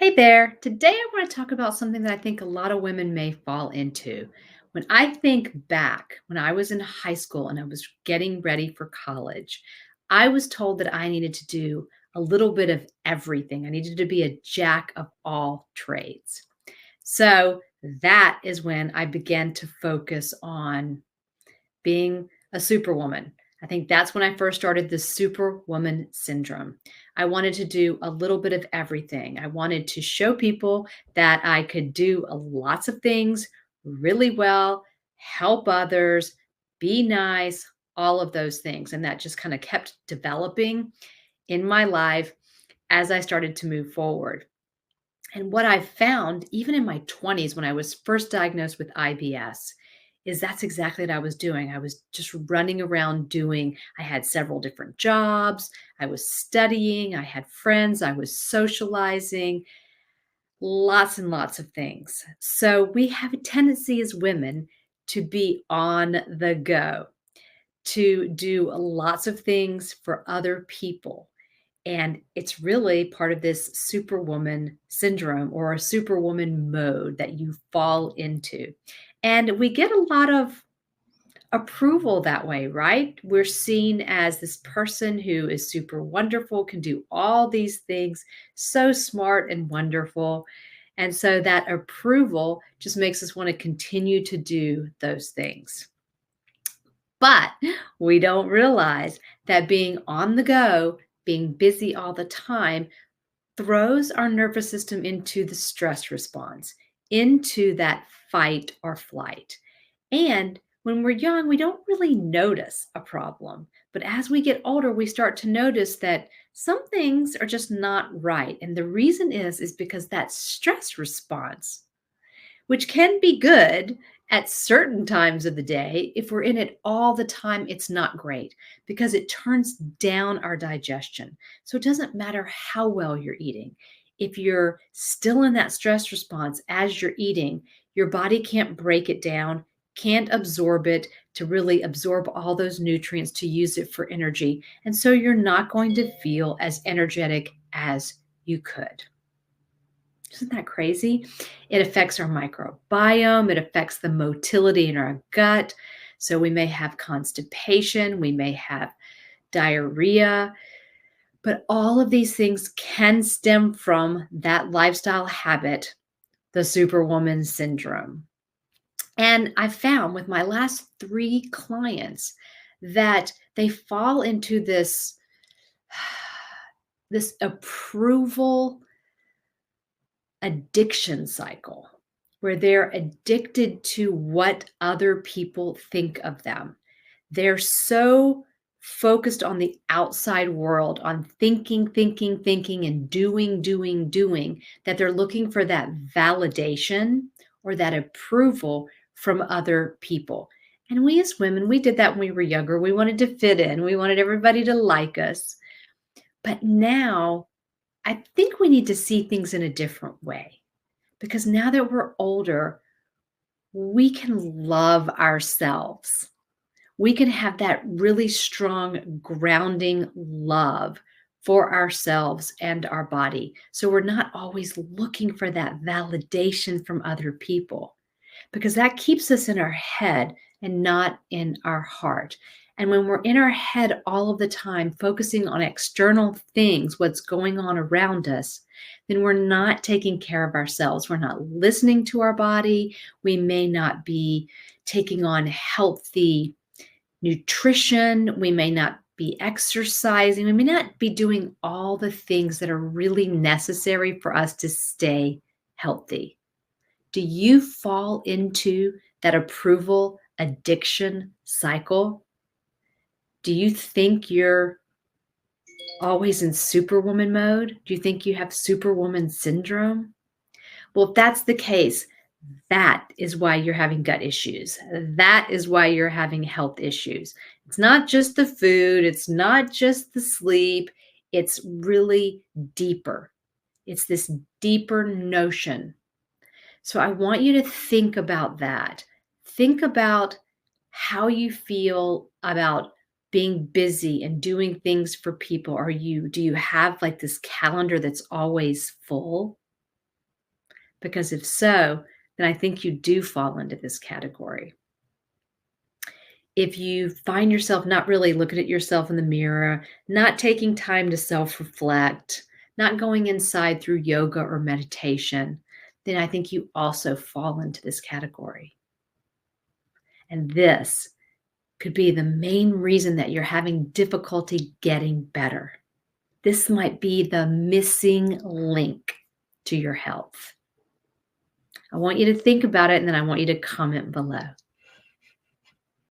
Hey there. Today I want to talk about something that I think a lot of women may fall into. When I think back when I was in high school and I was getting ready for college, I was told that I needed to do a little bit of everything. I needed to be a jack of all trades. So that is when I began to focus on being a superwoman. I think that's when I first started the Superwoman Syndrome. I wanted to do a little bit of everything. I wanted to show people that I could do lots of things really well, help others, be nice, all of those things. And that just kind of kept developing in my life as I started to move forward. And what I found, even in my 20s, when I was first diagnosed with IBS, is that's exactly what I was doing. I was just running around I had several different jobs. I was studying. I had friends. I was socializing, lots and lots of things. So we have a tendency as women to be on the go, to do lots of things for other people. And it's really part of this superwoman syndrome or a superwoman mode that you fall into. And we get a lot of approval that way, right? We're seen as this person who is super wonderful, can do all these things, so smart and wonderful. And so that approval just makes us want to continue to do those things. But we don't realize that being on the go, being busy all the time, throws our nervous system into the stress response, into that fight or flight. And when we're young, we don't really notice a problem. But as we get older, we start to notice that some things are just not right. And the reason is because that stress response, which can be good at certain times of the day. If we're in it all the time, it's not great because it turns down our digestion. So it doesn't matter how well you're eating. If you're still in that stress response as you're eating, your body can't break it down, can't absorb it to really absorb all those nutrients to use it for energy. And so you're not going to feel as energetic as you could. Isn't that crazy? It affects our microbiome, it affects the motility in our gut. So we may have constipation, we may have diarrhea, but all of these things can stem from that lifestyle habit, the Superwoman Syndrome. And I found with my last three clients that they fall into this approval addiction cycle where they're addicted to what other people think of them. They're so focused on the outside world, on thinking, and doing, that they're looking for that validation or that approval from other people. And we as women, we did that when we were younger. We wanted to fit in, we wanted everybody to like us. But now I think we need to see things in a different way because now that we're older, we can love ourselves. We can have that really strong grounding love for ourselves and our body. So we're not always looking for that validation from other people because that keeps us in our head and not in our heart. And when we're in our head all of the time, focusing on external things, what's going on around us, then we're not taking care of ourselves. We're not listening to our body. We may not be taking on healthy nutrition. We may not be exercising. We may not be doing all the things that are really necessary for us to stay healthy. Do you fall into that approval addiction cycle? Do you think you're always in superwoman mode? Do you think you have superwoman syndrome? Well, if that's the case, that is why you're having gut issues. That is why you're having health issues. It's not just the food, it's not just the sleep, it's really deeper. It's this deeper notion. So I want you to think about that. Think about how you feel about being busy and doing things for people. Do you have like this calendar that's always full? Because if so, then I think you do fall into this category. If you find yourself not really looking at yourself in the mirror, not taking time to self reflect, not going inside through yoga or meditation, then I think you also fall into this category. And this could be the main reason that you're having difficulty getting better. This might be the missing link to your health. I want you to think about it and then I want you to comment below.